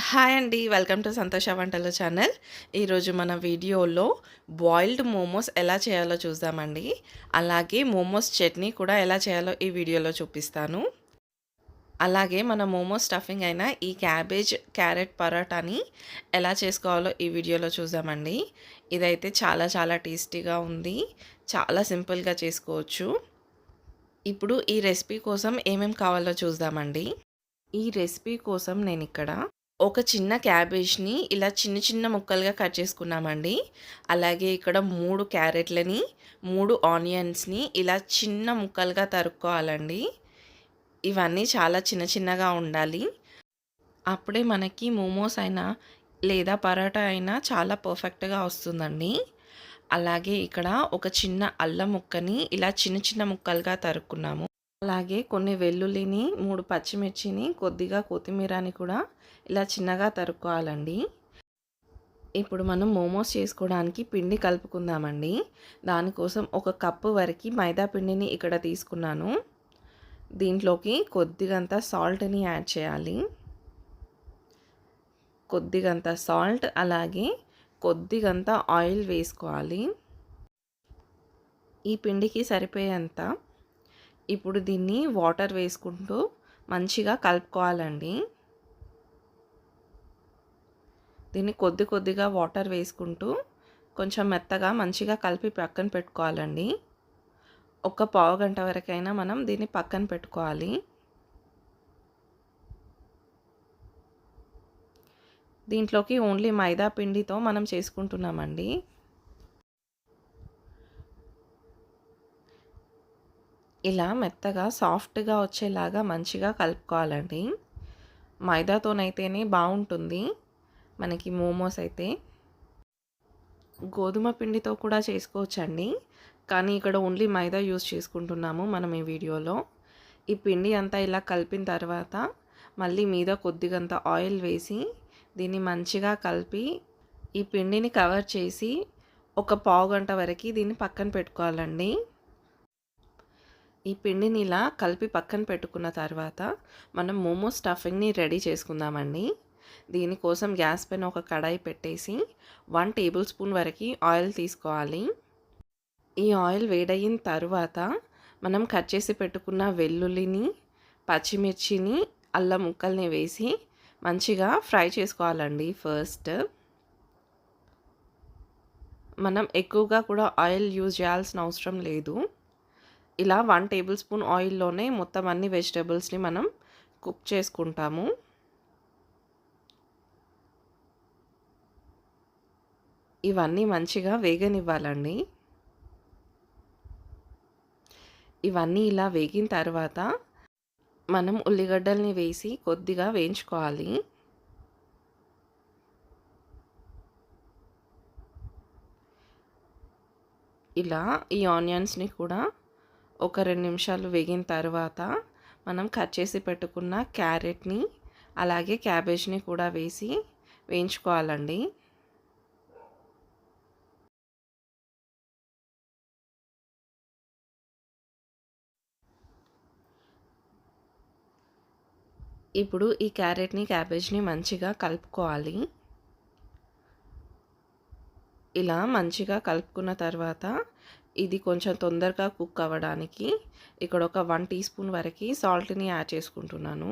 Hi అండి. Welcome to సంతోష వంటలు ఛానల్. ఈరోజు మన వీడియోలో బాయిల్డ్ మోమోస్ ఎలా చేయాలో చూద్దామండి. అలాగే మోమోస్ చట్నీ కూడా ఎలా చేయాలో ఈ వీడియోలో చూపిస్తాను. అలాగే మన మోమోస్ స్టఫింగ్ అయిన ఈ క్యాబేజ్, క్యారెట్ పరోటాని ఎలా చేసుకోవాలో ఈ వీడియోలో చూద్దామండి. ఇదైతే చాలా చాలా టేస్టీగా ఉంది. చాలా సింపుల్‌గా చేసుకోవచ్చు. ఇప్పుడు ఈ రెసిపీ కోసం ఏమేం కావాలో చూద్దామండి. ఈ రెసిపీ కోసం నేనిక్కడ ఒక చిన్న క్యాబేజ్‌ని ఇలా చిన్న చిన్న ముక్కలుగా కట్ చేసుకున్నామండి. అలాగే ఇక్కడ 3 క్యారెట్‌లని, 3 ఆనియన్స్‌ని ఇలా చిన్న ముక్కలుగా తరుక్కోవాలండి. ఇవన్నీ చాలా చిన్న చిన్నగా ఉండాలి. అప్పుడే మనకి మోమోస్ అయినా లేదా పరోటా అయినా చాలా పర్ఫెక్ట్‌గా వస్తుందండి. అలాగే ఇక్కడ ఒక చిన్న అల్లం ముక్కని ఇలా చిన్న చిన్న ముక్కలుగా తరుక్కున్నాము. అలాగే కొన్ని వెల్లుల్లిని, 3 పచ్చిమిర్చిని, కొద్దిగా కొత్తిమీరని కూడా ఇలా చిన్నగా తరుక్కోవాలండి. ఇప్పుడు మనం మోమోస్ చేసుకోవడానికి పిండి కలుపుకుందామండి. దానికోసం ఒక కప్పు వరకు మైదా పిండిని ఇక్కడ తీసుకున్నాను. దీంట్లోకి కొద్దిగంత సాల్ట్‌ని యాడ్ చేయాలి. కొద్దిగంత సాల్ట్ అలాగే కొద్దిగంత ఆయిల్ వేసుకోవాలి. ఈ పిండికి సరిపోయేంత. ఇప్పుడు దీన్ని వాటర్ వేసుకుంటూ మంచిగా కలుపుకోవాలండి. దీన్ని కొద్ది కొద్దిగా వాటర్ వేసుకుంటూ కొంచెం మెత్తగా మంచిగా కలిపి పక్కన పెట్టుకోవాలండి. ఒక పావుగంట వరకైనా మనం దీన్ని పక్కన పెట్టుకోవాలి. దీంట్లోకి ఓన్లీ మైదా పిండితో మనం చేసుకుంటున్నామండి. ఇలా మెత్తగా సాఫ్ట్‌గా వచ్చేలాగా మంచిగా కలుపుకోవాలండి. మైదాతోనైతేనే బాగుంటుంది మనకి మోమోస్ అయితే. గోధుమ పిండితో కూడా చేసుకోవచ్చండి. కానీ ఇక్కడ ఓన్లీ మైదా యూజ్ చేసుకుంటున్నాము మనం ఈ వీడియోలో. ఈ పిండి అంతా ఇలా కలిపిన తర్వాత మళ్ళీ మీద కొద్దిగంత ఆయిల్ వేసి దీన్ని మంచిగా కలిపి ఈ పిండిని కవర్ చేసి ఒక పావుగంట వరకు దీన్ని పక్కన పెట్టుకోవాలండి. ఈ పిండిని ఇలా కలిపి పక్కన పెట్టుకున్న తర్వాత మనం మోమో స్టఫింగ్ని రెడీ చేసుకుందామండి. దీనికోసం గ్యాస్ పైన ఒక కడాయి పెట్టేసి 1 టేబుల్ స్పూన్ వరకు ఆయిల్ తీసుకోవాలి. ఈ ఆయిల్ వేడయిన తర్వాత మనం కట్ చేసి పెట్టుకున్న వెల్లుల్లిని, పచ్చిమిర్చిని, అల్లం ముక్కల్ని వేసి మంచిగా ఫ్రై చేసుకోవాలండి. ఫస్ట్ మనం ఎక్కువగా కూడా ఆయిల్ యూజ్ చేయాల్సిన అవసరం లేదు. ఇలా 1 టేబుల్ స్పూన్ ఆయిల్లోనే మొత్తం అన్ని వెజిటబుల్స్ని మనం కుక్ చేసుకుంటాము. ఇవన్నీ మంచిగా వేగనివ్వాలండి. ఇవన్నీ ఇలా వేగిన తర్వాత మనం ఉల్లిగడ్డల్ని వేసి కొద్దిగా వేయించుకోవాలి. ఇలా ఈ ఆనియన్స్ని కూడా ఒక 2 నిమిషాలు వేగిన తర్వాత మనం కట్ చేసి పెట్టుకున్న క్యారెట్ని అలాగే క్యాబేజ్ని కూడా వేసి వేయించుకోవాలండి. ఇప్పుడు ఈ క్యారెట్ని, క్యాబేజ్ని మంచిగా కలుపుకోవాలి. ఇలా మంచిగా కలుపుకున్న తర్వాత ఇది కొంచెం తొందరగా కుక్ అవ్వడానికి ఇక్కడ ఒక 1 టీ స్పూన్ వరకు సాల్ట్‌ని యాడ్ చేసుకుంటున్నాను.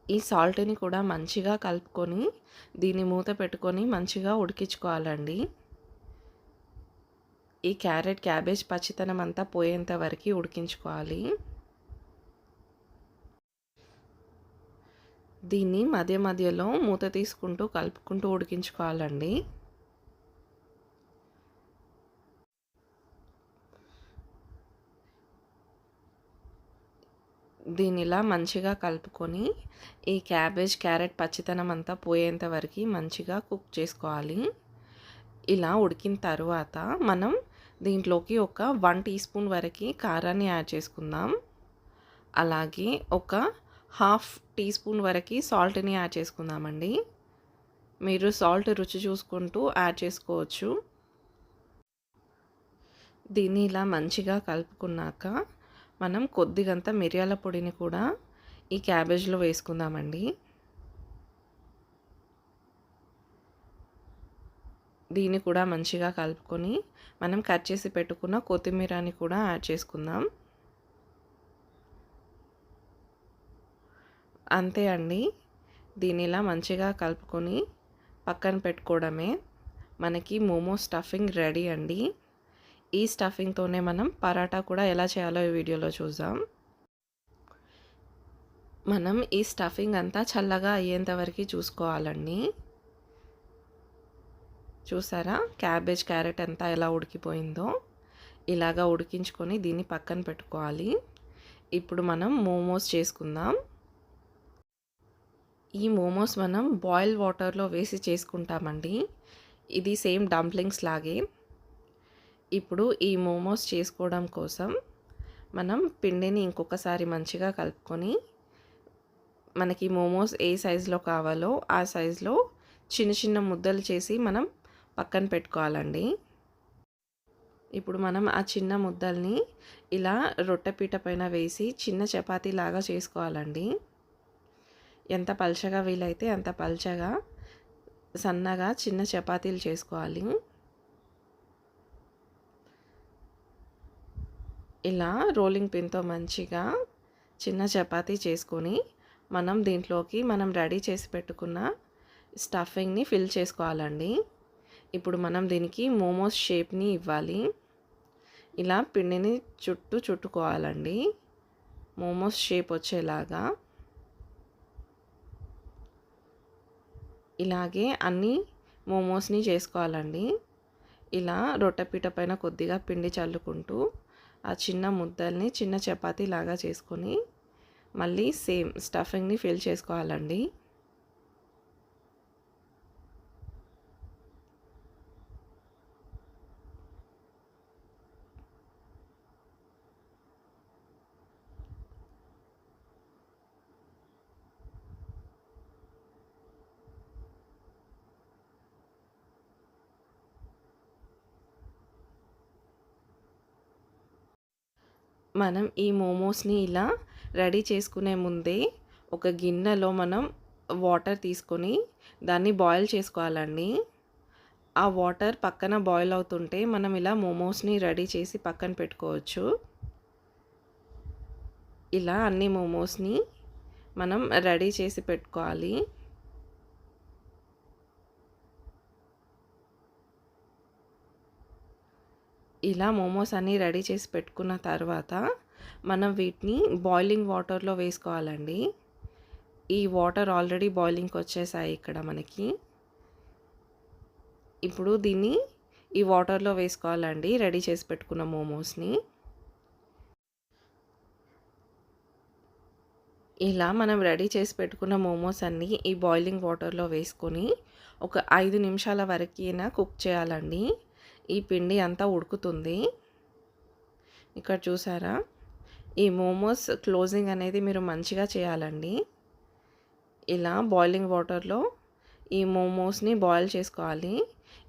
ఈ సాల్ట్‌ని కూడా మంచిగా కలుపుకొని దీన్ని మూత పెట్టుకొని మంచిగా ఉడికించుకోవాలండి. ఈ క్యారెట్, క్యాబేజ్ పచ్చితనం అంతా పోయేంత వరకు ఉడికించుకోవాలి. దీన్ని మధ్య మధ్యలో మూత తీసుకుంటూ కలుపుకుంటూ ఉడికించుకోవాలండి. దీన్ని ఇలా మంచిగా కలుపుకొని ఈ క్యాబేజ్, క్యారెట్ పచ్చితనం అంతా పోయేంత వరకు మంచిగా కుక్ చేసుకోవాలి. ఇలా ఉడికిన తర్వాత మనం దీంట్లోకి ఒక 1 టీ స్పూన్ వరకు కారాన్ని యాడ్ చేసుకుందాం. అలాగే ఒక హాఫ్ టీ స్పూన్ వరకు సాల్ట్‌ని యాడ్ చేసుకుందామండి. మీరు సాల్ట్ రుచి చూసుకుంటూ యాడ్ చేసుకోవచ్చు. దీన్ని ఇలా మంచిగా కలుపుకున్నాక మనం కొద్దిగంత మిరియాల పొడిని కూడా ఈ క్యాబేజ్లో వేసుకుందామండి. దీన్ని కూడా మంచిగా కలుపుకొని మనం కట్ చేసి పెట్టుకున్న కొత్తిమీరని కూడా యాడ్ చేసుకుందాం. అంతే అండి. దీన్ని ఇలా మంచిగా కలుపుకొని పక్కన పెట్టుకోవడమే. మనకి మోమో స్టఫింగ్ రెడీ అండి. ఈ స్టఫింగ్తోనే మనం పరాటా కూడా ఎలా చేయాలో ఈ వీడియోలో చూద్దాం. మనం ఈ స్టఫింగ్ అంతా చల్లగా అయ్యేంత వరకు చూసుకోవాలండి. చూసారా క్యాబేజ్ క్యారెట్ అంతా ఎలా ఉడికిపోయిందో. ఇలాగా ఉడికించుకొని దీన్ని పక్కన పెట్టుకోవాలి. ఇప్పుడు మనం మోమోస్ చేసుకుందాం. ఈ మోమోస్ మనం బాయిల్ వాటర్లో వేసి చేసుకుంటామండి. ఇది సేమ్ డంప్లింగ్స్ లాగే. ఇప్పుడు ఈ మోమోస్ చేసుకోవడం కోసం మనం పిండిని ఇంకొకసారి మంచిగా కలుపుకొని మనకి మోమోస్ ఏ సైజులో కావాలో ఆ సైజులో చిన్న చిన్న ముద్దలు చేసి మనం పక్కన పెట్టుకోవాలండి. ఇప్పుడు మనం ఆ చిన్న ముద్దల్ని ఇలా రొట్టెపీట పైన వేసి చిన్న చపాతీ లాగా చేసుకోవాలండి. ఎంత పల్చగా వీలైతే అంత పల్చగా సన్నగా చిన్న చపాతీలు చేసుకోవాలి. ఇలా రోలింగ్ పిన్తో మంచిగా చిన్న చపాతీ చేసుకొని మనం దీంట్లోకి మనం రెడీ చేసి పెట్టుకున్న స్టఫింగ్ని ఫిల్ చేసుకోవాలండి. ఇప్పుడు మనం దీనికి మోమోస్ షేప్ని ఇవ్వాలి. ఇలా పిండిని చుట్టుకోవాలండి మోమోస్ షేప్ వచ్చేలాగా. ఇలాగే అన్ని మోమోస్ని చేసుకోవాలండి. ఇలా రొట్టెపీట పైన కొద్దిగా పిండి చల్లుకుంటూ ఆ చిన్న ముద్దల్ని చిన్న చపాతీ లాగా చేసుకొని మళ్ళీ సేమ్ స్టఫింగ్ని ఫిల్ చేసుకోవాలండి. మనం ఈ మోమోస్ని ఇలా రెడీ చేసుకునే ముందే ఒక గిన్నెలో మనం వాటర్ తీసుకొని దాన్ని బాయిల్ చేసుకోవాలండి. ఆ వాటర్ పక్కన బాయిల్ అవుతుంటే మనం ఇలా మోమోస్ని రెడీ చేసి పక్కన పెట్టుకోవచ్చు. ఇలా అన్ని మోమోస్ని మనం రెడీ చేసి పెట్టుకోవాలి. ఇలా మోమోస్ అన్నీ రెడీ చేసి పెట్టుకున్న తర్వాత మనం వీటిని బాయిలింగ్ వాటర్లో వేసుకోవాలండి. ఈ వాటర్ ఆల్రెడీ బాయిలింగ్కి వచ్చేసాయి ఇక్కడ మనకి. ఇప్పుడు దీన్ని ఈ వాటర్లో వేసుకోవాలండి రెడీ చేసి పెట్టుకున్న మోమోస్ని. ఇలా మనం రెడీ చేసి పెట్టుకున్న మోమోస్ అన్నీ ఈ బాయిలింగ్ వాటర్లో వేసుకొని ఒక 5 నిమిషాల వరకైనా కుక్ చేయాలండి. ఈ పిండి అంతా ఉడుకుతుంది. ఇక్కడ చూసారా, ఈ మోమోస్ క్లోజింగ్ అనేది మీరు మంచిగా చేయాలండి. ఇలా బాయిలింగ్ వాటర్లో ఈ మోమోస్ని బాయిల్ చేసుకోవాలి.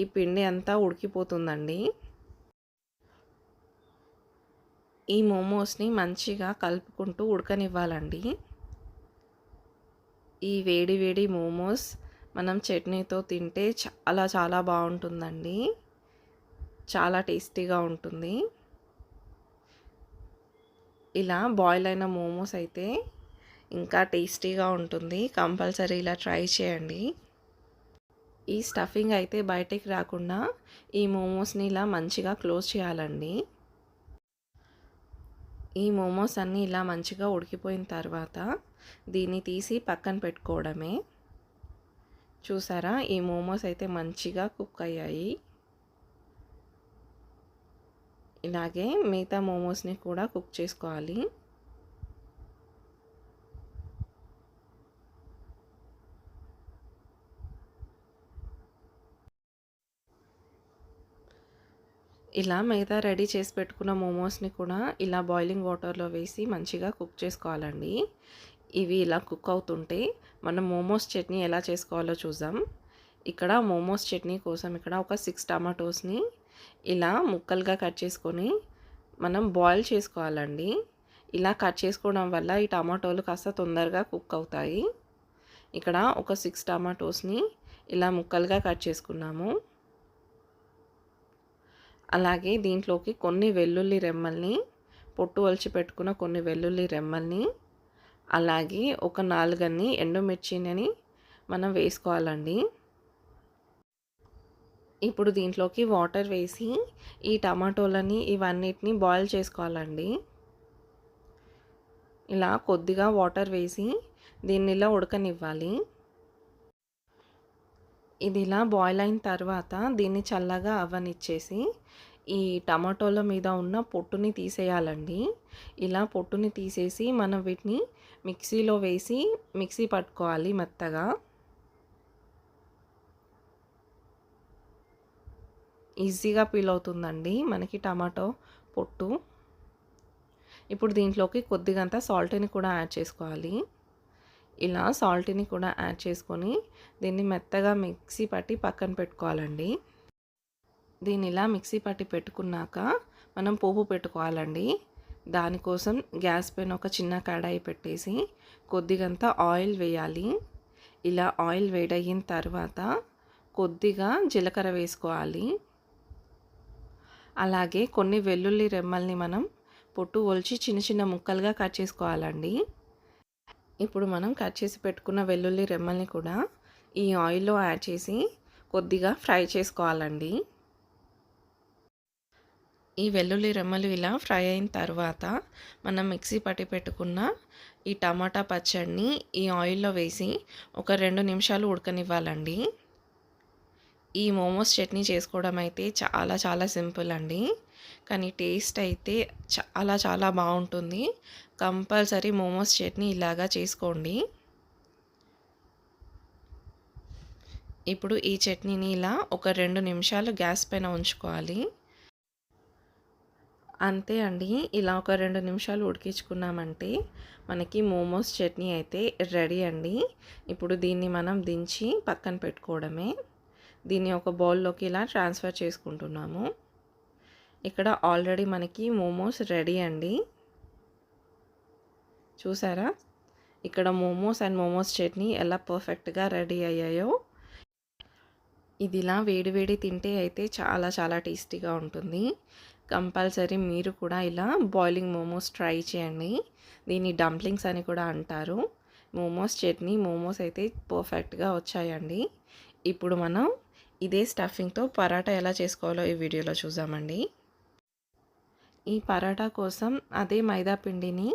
ఈ పిండి అంతా ఉడికిపోతుందండి. ఈ మోమోస్ని మంచిగా కలుపుకుంటూ ఉడకనివ్వాలండి. ఈ వేడి వేడి మోమోస్ మనం చట్నీతో తింటే చాలా చాలా బాగుంటుందండి. చాలా టేస్టీగా ఉంటుంది. ఇలా బాయిల్ అయిన మోమోస్ అయితే ఇంకా టేస్టీగా ఉంటుంది. కంపల్సరీ ఇలా ట్రై చేయండి. ఈ స్టఫింగ్ అయితే బయటికి రాకుండా ఈ మోమోస్ని ఇలా మంచిగా క్లోజ్ చేయాలండి. ఈ మోమోస్ అన్నీ ఇలా మంచిగా ఉడికిపోయిన తర్వాత దీన్ని తీసి పక్కన పెట్టుకోవడమే. చూసారా, ఈ మోమోస్ అయితే మంచిగా కుక్ అయ్యాయి. ఇలాగే మిగతా మోమోస్ని కూడా కుక్ చేసుకోవాలి. ఇలా మిగతా రెడీ చేసి పెట్టుకున్న మోమోస్ని కూడా ఇలా బాయిలింగ్ వాటర్లో వేసి మంచిగా కుక్ చేసుకోవాలండి. ఇవి ఇలా కుక్ అవుతుంటే మనం మోమోస్ చట్నీ ఎలా చేసుకోవాలో చూద్దాం. ఇక్కడ మోమోస్ చట్నీ కోసం ఇక్కడ ఒక 6 టమాటోస్ని ఇలా ముక్కలుగా కట్ చేసుకొని మనం బాయిల్ చేసుకోవాలండి. ఇలా కట్ చేసుకోవడం వల్ల ఈ టమాటోలు కాస్త తొందరగా కుక్ అవుతాయి. ఇక్కడ ఒక 6 టమాటోస్ని ఇలా ముక్కలుగా కట్ చేసుకున్నాము. అలాగే దీంట్లోకి కొన్ని వెల్లుల్లి రెమ్మల్ని, పొట్టు ఒలిచి పెట్టుకున్న కొన్ని వెల్లుల్లి రెమ్మల్ని, అలాగే ఒక 4 ఎండుమిర్చిని మనం వేసుకోవాలండి. ఇప్పుడు దీంట్లోకి వాటర్ వేసి ఈ టమాటోలని ఇవన్నిటిని బాయిల్ చేసుకోవాలండి. ఇలా కొద్దిగా వాటర్ వేసి దీన్ని ఇలా ఉడకనివ్వాలి. ఇది ఇలా బాయిల్ అయిన తర్వాత దీన్ని చల్లగా అవ్వనిచ్చేసి ఈ టమాటోల మీద ఉన్న పొట్టుని తీసేయాలండి. ఇలా పొట్టుని తీసేసి మనం వీటిని మిక్సీలో వేసి మిక్సీ పట్టుకోవాలి మెత్తగా. ఈజీగా పీల్ అవుతుందండి మనకి టమాటో పొట్టు. ఇప్పుడు దీంట్లోకి కొద్దిగంత సాల్ట్ని కూడా యాడ్ చేసుకోవాలి. ఇలా సాల్ట్ని కూడా యాడ్ చేసుకొని దీన్ని మెత్తగా మిక్సీ పట్టి పక్కన పెట్టుకోవాలండి. దీన్ని ఇలా మిక్సీ పట్టి పెట్టుకున్నాక మనం పోపు పెట్టుకోవాలండి. దానికోసం గ్యాస్ పైన ఒక చిన్న కడాయి పెట్టేసి కొద్దిగంత ఆయిల్ వేయాలి. ఇలా ఆయిల్ వేడయిన తర్వాత కొద్దిగా జీలకర్ర వేసుకోవాలి. అలాగే కొన్ని వెల్లుల్లి రెమ్మల్ని మనం పొట్టు ఒలిచి చిన్న చిన్న ముక్కలుగా కట్ చేసుకోవాలండి. ఇప్పుడు మనం కట్ చేసి పెట్టుకున్న వెల్లుల్లి రెమ్మల్ని కూడా ఈ ఆయిల్లో యాడ్ చేసి కొద్దిగా ఫ్రై చేసుకోవాలండి. ఈ వెల్లుల్లి రెమ్మలు ఇలా ఫ్రై అయిన తర్వాత మనం మిక్సీ పట్టి పెట్టుకున్న ఈ టమాటా పచ్చడిని ఈ ఆయిల్లో వేసి ఒక 2 నిమిషాలు ఉడకనివ్వాలండి. ఈ మోమోస్ చట్నీ చేసుకోవడం అయితే చాలా చాలా సింపుల్ అండి. కానీ టేస్ట్ అయితే చాలా చాలా బాగుంటుంది. కంపల్సరీ మోమోస్ చట్నీ ఇలాగా చేసుకోండి. ఇప్పుడు ఈ చట్నీని ఇలా ఒక 2 నిమిషాలు గ్యాస్ పైన ఉంచుకోవాలి. అంతే అండి. ఇలా ఒక 2 నిమిషాలు ఉడికించుకున్నామంటే మనకి మోమోస్ చట్నీ అయితే రెడీ అండి. ఇప్పుడు దీన్ని మనం దించి పక్కన పెట్టుకోవడమే. దీన్ని ఒక బౌల్లోకి ఇలా ట్రాన్స్ఫర్ చేసుకుంటున్నాము. ఇక్కడ ఆల్రెడీ మనకి మోమోస్ రెడీ అండి. చూసారా ఇక్కడ మోమోస్ అండ్ మోమోస్ చట్నీ ఎలా పర్ఫెక్ట్గా రెడీ అయ్యాయో. ఇది ఇలా వేడి వేడి తింటే అయితే చాలా చాలా టేస్టీగా ఉంటుంది. కంపల్సరీ మీరు కూడా ఇలా బాయిలింగ్ మోమోస్ ట్రై చేయండి. దీన్ని డంప్లింగ్స్ అని కూడా అంటారు. మోమోస్ చట్నీ మోమోస్ అయితే పర్ఫెక్ట్గా వచ్చాయండి. ఇప్పుడు మనం ఇదే స్టఫింగ్తో పరాటా ఎలా చేసుకోవాలో ఈ వీడియోలో చూద్దామండి. ఈ పరాటా కోసం అదే మైదా పిండిని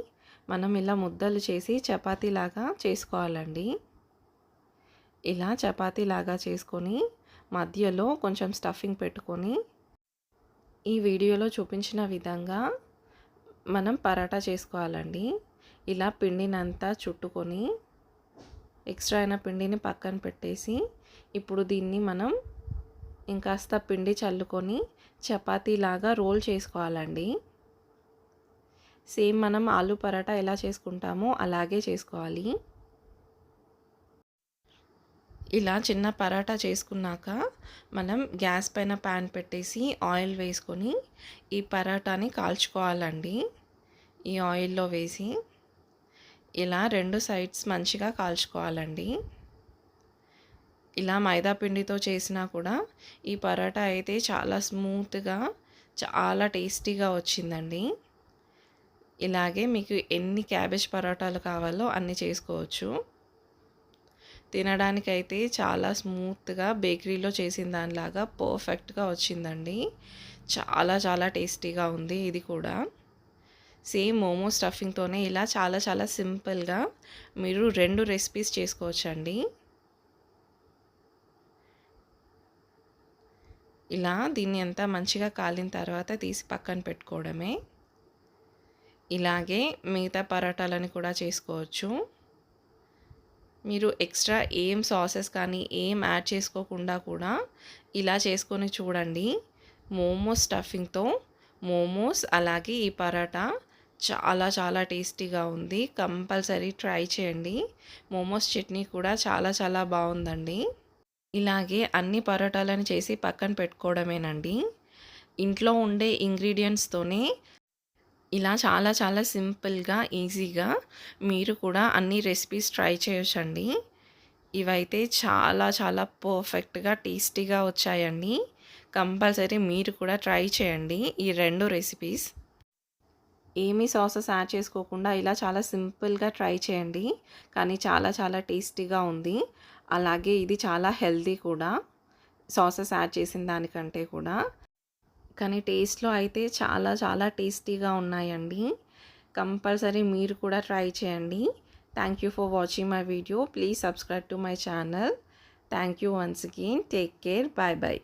మనం ఇలా ముద్దలు చేసి చపాతీలాగా చేసుకోవాలండి. ఇలా చపాతీలాగా చేసుకొని మధ్యలో కొంచెం స్టఫింగ్ పెట్టుకొని ఈ వీడియోలో చూపించిన విధంగా మనం పరాటా చేసుకోవాలండి. ఇలా పిండినంతా చుట్టుకొని ఎక్స్ట్రా అయిన పిండిని పక్కన పెట్టేసి ఇప్పుడు దీన్ని మనం ఇంకాస్త పిండి చల్లుకొని చపాతీలాగా రోల్ చేసుకోవాలండి. సేమ్ మనం ఆలు పరాటా ఎలా చేసుకుంటామో అలాగే చేసుకోవాలి. ఇలా చిన్న పరాటా చేసుకున్నాక మనం గ్యాస్ పైన ప్యాన్ పెట్టేసి ఆయిల్ వేసుకొని ఈ పరాటాని కాల్చుకోవాలండి. ఈ ఆయిల్లో వేసి ఇలా 2 సైడ్స్ మంచిగా కాల్చుకోవాలండి. ఇలా మైదా పిండితో చేసినా కూడా ఈ పరాటా అయితే చాలా స్మూత్గా చాలా టేస్టీగా వచ్చిందండి. ఇలాగే మీకు ఎన్ని క్యాబేజ్ పరాటాలు కావాలో అన్ని చేసుకోవచ్చు. తినడానికైతే చాలా స్మూత్గా బేకరీలో చేసిన దానిలాగా పర్ఫెక్ట్గా వచ్చిందండి. చాలా చాలా టేస్టీగా ఉంది ఇది కూడా. సేమ్ మోమో స్టఫింగ్తోనే ఇలా చాలా చాలా సింపుల్గా మీరు 2 రెసిపీస్ చేసుకోవచ్చండి. ఇలా దీన్ని అంతా మంచిగా కాలిన తర్వాత తీసి పక్కన పెట్టుకోవడమే. ఇలాగే మిగతా పరాటాలని కూడా చేసుకోవచ్చు. మీరు ఎక్స్ట్రా ఏం సాసెస్ కానీ ఏం యాడ్ చేసుకోకుండా కూడా ఇలా చేసుకొని చూడండి. మోమోస్ స్టఫింగ్తో మోమోస్ అలాగే ఈ పరాటా చాలా చాలా టేస్టీగా ఉంది. కంపల్సరీ ట్రై చేయండి. మోమోస్ చట్నీ కూడా చాలా చాలా బాగుందండి. ఇలాగే అన్ని పరోటాలను చేసి పక్కన పెట్టుకోవడమేనండి. ఇంట్లో ఉండే ఇంగ్రీడియంట్స్తోనే ఇలా చాలా చాలా సింపుల్‌గా, ఈజీగా మీరు కూడా అన్ని రెసిపీస్ ట్రై చేయొచ్చండి. ఇవైతే చాలా చాలా పర్ఫెక్ట్‌గా, టేస్టీగా వచ్చాయండి. కంపల్సరీ మీరు కూడా ట్రై చేయండి ఈ 2 రెసిపీస్. ఏమీ సాసెస్ యాడ్ చేసుకోకుండా ఇలా చాలా సింపుల్‌గా ట్రై చేయండి. కానీ చాలా చాలా టేస్టీగా ఉంది. అలాగే ఇది చాలా హెల్తీ కూడా. సాసెస్ యాడ్ చేసిన దానికంటే కూడా. కానీ టేస్ట్‌లో అయితే చాలా చాలా టేస్టీగా ఉన్నాయండి. కంపల్సరీ మీరు కూడా ట్రై చేయండి. Thank you for watching my video. Please subscribe to my channel. Thank you once again. Take care. By by.